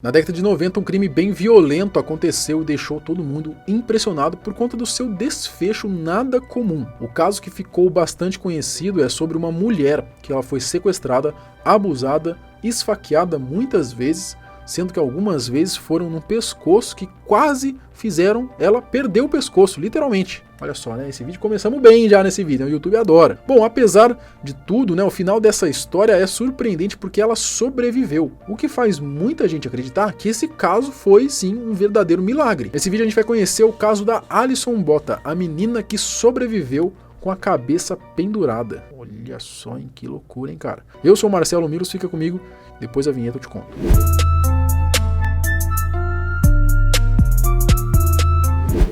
Na década de 90, um crime bem violento aconteceu e deixou todo mundo impressionado por conta do seu desfecho nada comum. O caso que ficou bastante conhecido é sobre uma mulher que ela foi sequestrada, abusada, esfaqueada muitas vezes, sendo que algumas vezes foram no pescoço que quase fizeram ela perder o pescoço, literalmente. Olha só, né? Esse vídeo começamos bem já nesse vídeo, né? O YouTube adora. Bom, apesar de tudo, né? O final dessa história é surpreendente porque ela sobreviveu. O que faz muita gente acreditar que esse caso foi, sim, um verdadeiro milagre. Nesse vídeo a gente vai conhecer o caso da Alison Botha, a menina que sobreviveu com a cabeça pendurada. Olha só, hein? Que loucura, hein, cara? Eu sou o Marcelo Miros, fica comigo, depois da vinheta eu te conto.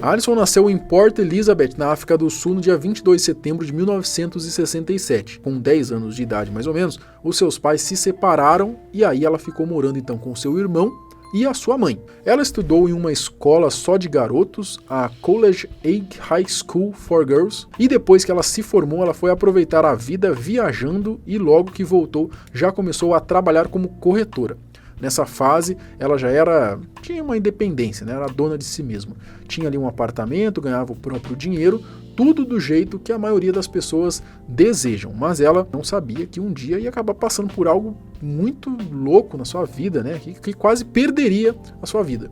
Alison nasceu em Port Elizabeth, na África do Sul, no dia 22 de setembro de 1967. Com 10 anos de idade, mais ou menos, os seus pais se separaram e aí ela ficou morando então com seu irmão e a sua mãe. Ela estudou em uma escola só de garotos, a College Age High School for Girls, e depois que ela se formou, ela foi aproveitar a vida viajando e logo que voltou, já começou a trabalhar como corretora. Nessa fase, ela já tinha uma independência, né? Era dona de si mesma. Tinha ali um apartamento, ganhava o próprio dinheiro, tudo do jeito que a maioria das pessoas desejam. Mas ela não sabia que um dia ia acabar passando por algo muito louco na sua vida, né? Que quase perderia a sua vida.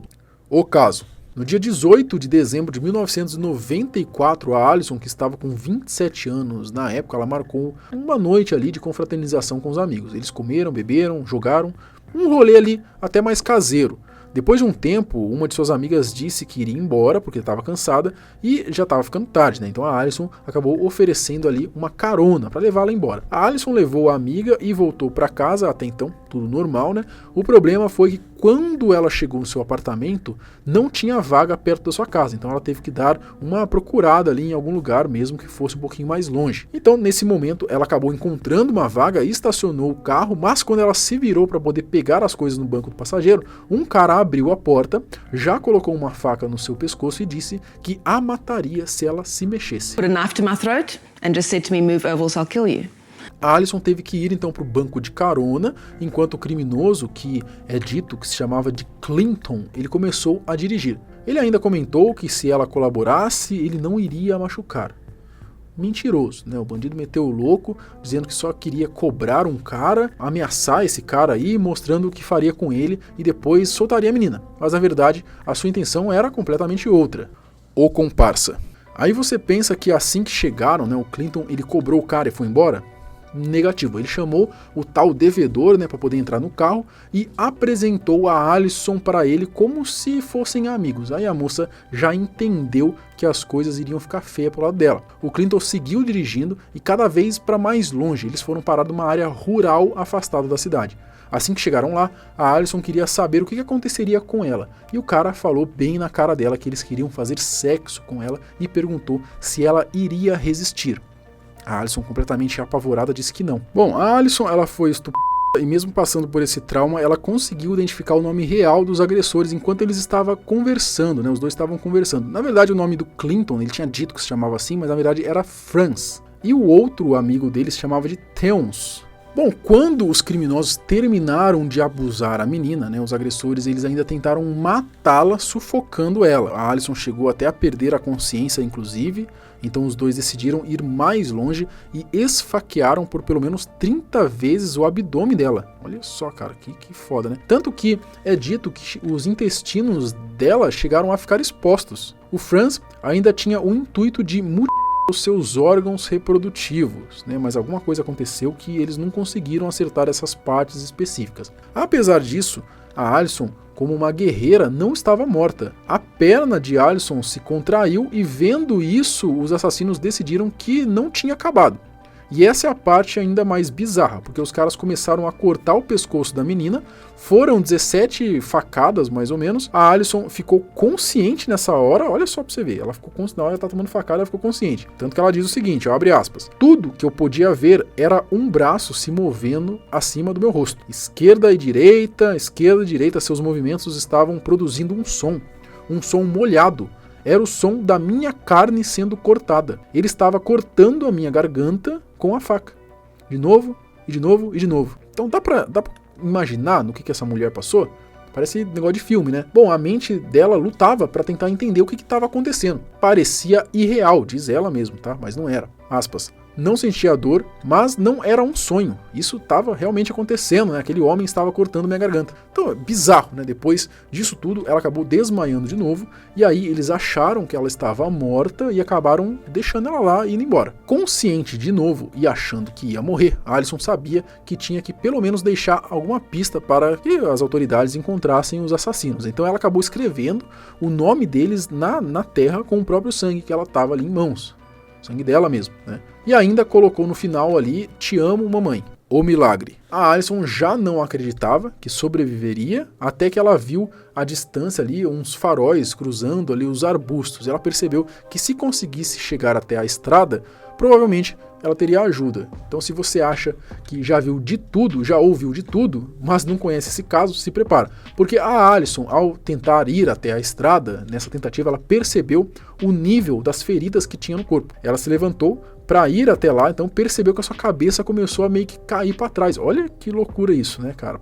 O caso. No dia 18 de dezembro de 1994, a Alison, que estava com 27 anos na época, ela marcou uma noite ali de confraternização com os amigos. Eles comeram, beberam, jogaram, um rolê ali até mais caseiro. Depois de um tempo, uma de suas amigas disse que iria embora porque estava cansada e já estava ficando tarde, né? Então a Alison acabou oferecendo ali uma carona para levá-la embora. A Alison levou a amiga e voltou para casa, até então tudo normal, né? O problema foi que quando ela chegou no seu apartamento, não tinha vaga perto da sua casa, então ela teve que dar uma procurada ali em algum lugar, mesmo que fosse um pouquinho mais longe. Então, nesse momento, ela acabou encontrando uma vaga e estacionou o carro, mas quando ela se virou para poder pegar as coisas no banco do passageiro, um cara abriu a porta, já colocou uma faca no seu pescoço e disse que a mataria se ela se mexesse. Put a knife to my throat and just said to me, move over, I'll kill you. A Alison teve que ir então para o banco de carona, enquanto o criminoso, que é dito que se chamava de Clinton, ele começou a dirigir. Ele ainda comentou que se ela colaborasse, ele não iria machucar. Mentiroso, né? O bandido meteu o louco, dizendo que só queria cobrar um cara, ameaçar esse cara aí, mostrando o que faria com ele e depois soltaria a menina. Mas na verdade, a sua intenção era completamente outra. O comparsa. Aí você pensa que assim que chegaram, né, o Clinton ele cobrou o cara e foi embora? Negativo, ele chamou o tal devedor, né, para poder entrar no carro e apresentou a Alison para ele como se fossem amigos. Aí a moça já entendeu que as coisas iriam ficar feias pro lado dela. O Clinton seguiu dirigindo e cada vez para mais longe. Eles foram parar numa área rural afastada da cidade. Assim que chegaram lá, a Alison queria saber o que aconteceria com ela. E o cara falou bem na cara dela que eles queriam fazer sexo com ela e perguntou se ela iria resistir. A Alison, completamente apavorada, disse que não. Bom, a Alison ela foi estuprada e mesmo passando por esse trauma, ela conseguiu identificar o nome real dos agressores enquanto eles estavam conversando, né? Os dois estavam conversando. Na verdade, o nome do Clinton, ele tinha dito que se chamava assim, mas na verdade era Franz. E o outro amigo dele se chamava de Theons. Bom, quando os criminosos terminaram de abusar a menina, né, os agressores eles ainda tentaram matá-la sufocando ela. A Alison chegou até a perder a consciência, inclusive, então os dois decidiram ir mais longe e esfaquearam por pelo menos 30 vezes o abdômen dela. Olha só, cara, que foda, né? Tanto que é dito que os intestinos dela chegaram a ficar expostos. O Franz ainda tinha o intuito de os seus órgãos reprodutivos, né? Mas alguma coisa aconteceu que eles não conseguiram acertar essas partes específicas. Apesar disso, a Alison, como uma guerreira, não estava morta. A perna de Alison se contraiu e vendo isso, os assassinos decidiram que não tinha acabado. E essa é a parte ainda mais bizarra, porque os caras começaram a cortar o pescoço da menina, foram 17 facadas mais ou menos, a Alison ficou consciente nessa hora, olha só pra você ver, ela ficou consciente, na hora ela tá tomando facada, ela ficou consciente. Tanto que ela diz o seguinte, ó, abre aspas, tudo que eu podia ver era um braço se movendo acima do meu rosto. Esquerda e direita, seus movimentos estavam produzindo um som molhado. Era o som da minha carne sendo cortada. Ele estava cortando a minha garganta com a faca. De novo, e de novo, e de novo. Então dá pra imaginar no que essa mulher passou? Parece negócio de filme, né? Bom, a mente dela lutava para tentar entender o que estava acontecendo. Parecia irreal, diz ela mesmo, tá? Mas não era. Aspas. Não sentia dor, mas não era um sonho. Isso estava realmente acontecendo, né? Aquele homem estava cortando minha garganta. Então, é bizarro, né? Depois disso tudo, ela acabou desmaiando de novo, e aí eles acharam que ela estava morta e acabaram deixando ela lá e indo embora. Consciente de novo e achando que ia morrer, a Allison sabia que tinha que pelo menos deixar alguma pista para que as autoridades encontrassem os assassinos. Então ela acabou escrevendo o nome deles na terra com o próprio sangue que ela estava ali em mãos. Sangue dela mesmo, né? E ainda colocou no final ali, te amo, mamãe. O milagre. A Allison já não acreditava que sobreviveria, até que ela viu à distância ali uns faróis cruzando ali os arbustos. Ela percebeu que se conseguisse chegar até a estrada, provavelmente ela teria ajuda. Então, se você acha que já viu de tudo, já ouviu de tudo, mas não conhece esse caso, se prepara. Porque a Allison, ao tentar ir até a estrada, nessa tentativa, ela percebeu o nível das feridas que tinha no corpo. Ela se levantou para ir até lá, então percebeu que a sua cabeça começou a meio que cair para trás. Olha que loucura isso, né, cara?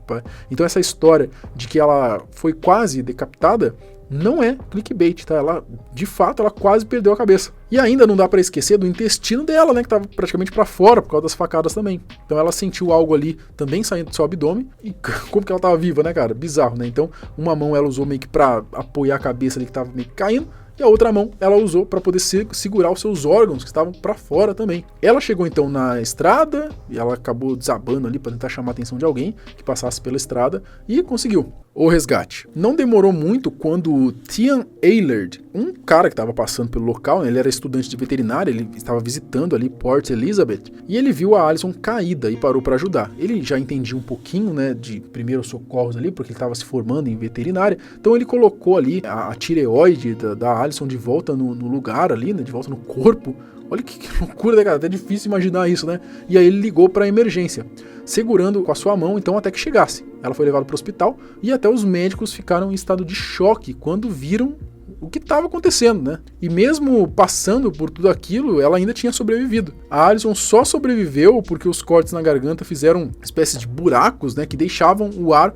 Então essa história de que ela foi quase decapitada não é clickbait, tá? Ela, de fato, ela quase perdeu a cabeça. E ainda não dá para esquecer do intestino dela, né, que tava praticamente para fora por causa das facadas também. Então ela sentiu algo ali também saindo do seu abdômen. E como que ela tava viva, né, cara? Bizarro, né? Então, uma mão ela usou meio que para apoiar a cabeça ali que tava meio que caindo. E a outra mão ela usou para poder segurar os seus órgãos que estavam para fora também. Ela chegou então na estrada e ela acabou desabando ali para tentar chamar a atenção de alguém que passasse pela estrada e conseguiu o resgate. Não demorou muito quando Tian Eilert, um cara que estava passando pelo local, né, ele era estudante de veterinária, ele estava visitando ali Port Elizabeth e ele viu a Allison caída e parou para ajudar. Ele já entendia um pouquinho, né, de primeiros socorros ali, porque ele estava se formando em veterinária, então ele colocou ali a tireoide da Allison de volta no lugar ali, né, de volta no corpo. Olha que loucura, né, cara? Até difícil imaginar isso, né? E aí ele ligou para a emergência, segurando com a sua mão, então, até que chegasse. Ela foi levada para o hospital e até os médicos ficaram em estado de choque quando viram o que estava acontecendo, né? E mesmo passando por tudo aquilo, ela ainda tinha sobrevivido. A Allison só sobreviveu porque os cortes na garganta fizeram espécies de buracos, né, que deixavam o ar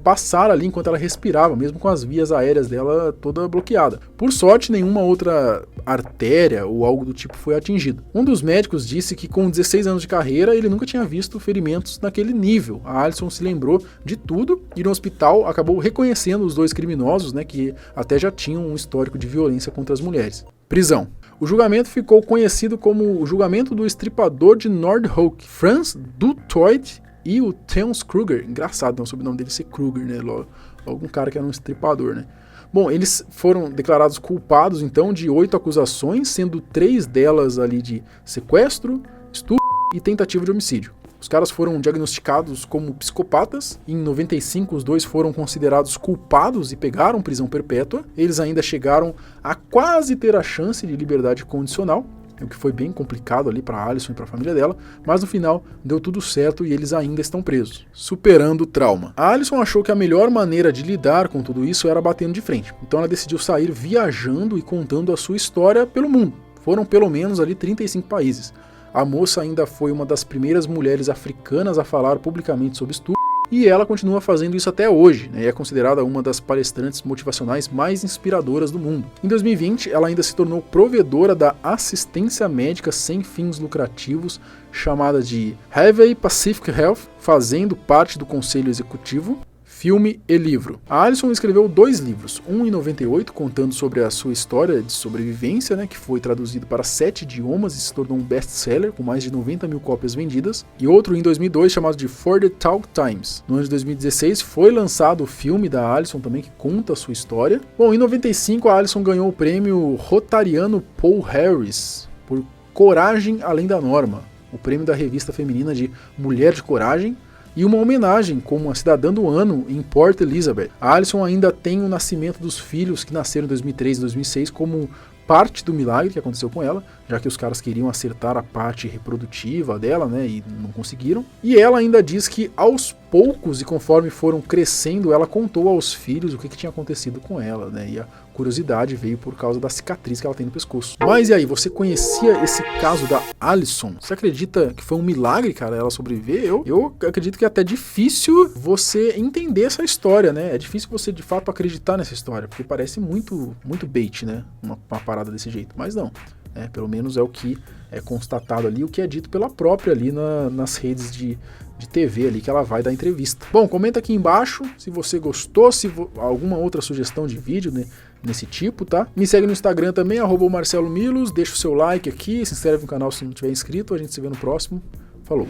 passar ali enquanto ela respirava, mesmo com as vias aéreas dela toda bloqueada. Por sorte, nenhuma outra artéria ou algo do tipo foi atingido. Um dos médicos disse que com 16 anos de carreira ele nunca tinha visto ferimentos naquele nível. A Allison se lembrou de tudo e no hospital acabou reconhecendo os dois criminosos, né, que até já tinham um histórico de violência contra as mulheres. Prisão. O julgamento ficou conhecido como o julgamento do estripador de Nordhoek, Franz Dutoit, e o Theo Kruger. Engraçado, né, o sobrenome dele ser Kruger, né? Logo um cara que era um estripador, né? Bom, eles foram declarados culpados, então, de 8 acusações, sendo 3 delas ali de sequestro, estupro e tentativa de homicídio. Os caras foram diagnosticados como psicopatas. Em 95, os dois foram considerados culpados e pegaram prisão perpétua. Eles ainda chegaram a quase ter a chance de liberdade condicional, o que foi bem complicado ali para a Allison e para a família dela, mas no final deu tudo certo e eles ainda estão presos, superando o trauma. A Allison achou que a melhor maneira de lidar com tudo isso era batendo de frente, então ela decidiu sair viajando e contando a sua história pelo mundo. Foram pelo menos ali 35 países. A moça ainda foi uma das primeiras mulheres africanas a falar publicamente sobre estupro, e ela continua fazendo isso até hoje, né, e é considerada uma das palestrantes motivacionais mais inspiradoras do mundo. Em 2020, ela ainda se tornou provedora da assistência médica sem fins lucrativos, chamada de Harvey Pacific Health, fazendo parte do conselho executivo. Filme e livro. A Allison escreveu 2 livros, um em 98, contando sobre a sua história de sobrevivência, né, que foi traduzido para 7 idiomas e se tornou um best-seller, com mais de 90 mil cópias vendidas, e outro em 2002, chamado de For the Talk Times. No ano de 2016, foi lançado o filme da Allison também, que conta a sua história. Bom, em 95, a Allison ganhou o prêmio Rotariano Paul Harris, por Coragem Além da Norma, o prêmio da revista feminina de Mulher de Coragem, e uma homenagem como a cidadã do ano em Port Elizabeth. A Allison ainda tem o nascimento dos filhos que nasceram em 2003 e 2006 como parte do milagre que aconteceu com ela, já que os caras queriam acertar a parte reprodutiva dela, né, e não conseguiram. E ela ainda diz que aos poucos, e conforme foram crescendo, ela contou aos filhos o que tinha acontecido com ela, né? E a curiosidade veio por causa da cicatriz que ela tem no pescoço. Mas e aí, você conhecia esse caso da Alison? Você acredita que foi um milagre, cara, ela sobreviver? Eu acredito que é até difícil você entender essa história, né? É difícil você, de fato, acreditar nessa história, porque parece muito bait, né? Uma parada desse jeito, mas não. Pelo menos é o que é constatado ali, o que é dito pela própria ali nas redes de TV ali que ela vai dar entrevista. Bom, comenta aqui embaixo se você gostou, se alguma outra sugestão de vídeo, né, nesse tipo, tá? Me segue no Instagram também, @marcelomilos, deixa o seu like aqui, se inscreve no canal se não tiver inscrito, a gente se vê no próximo. Falou!